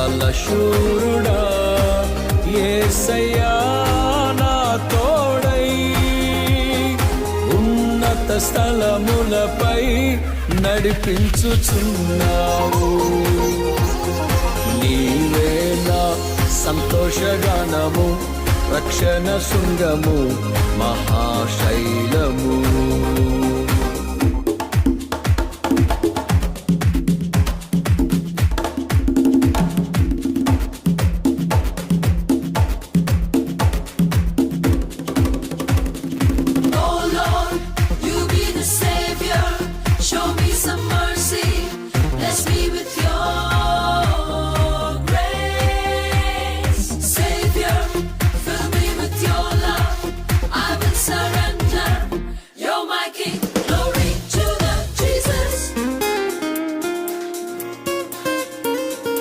బలశూరుడా యేసయ్యా నా తోడై ఉన్నత స్థలములపై నడిపించుచున్నావు. నీవే నా సంతోషగానము, రక్షణ శృంగము, మహాశైలము.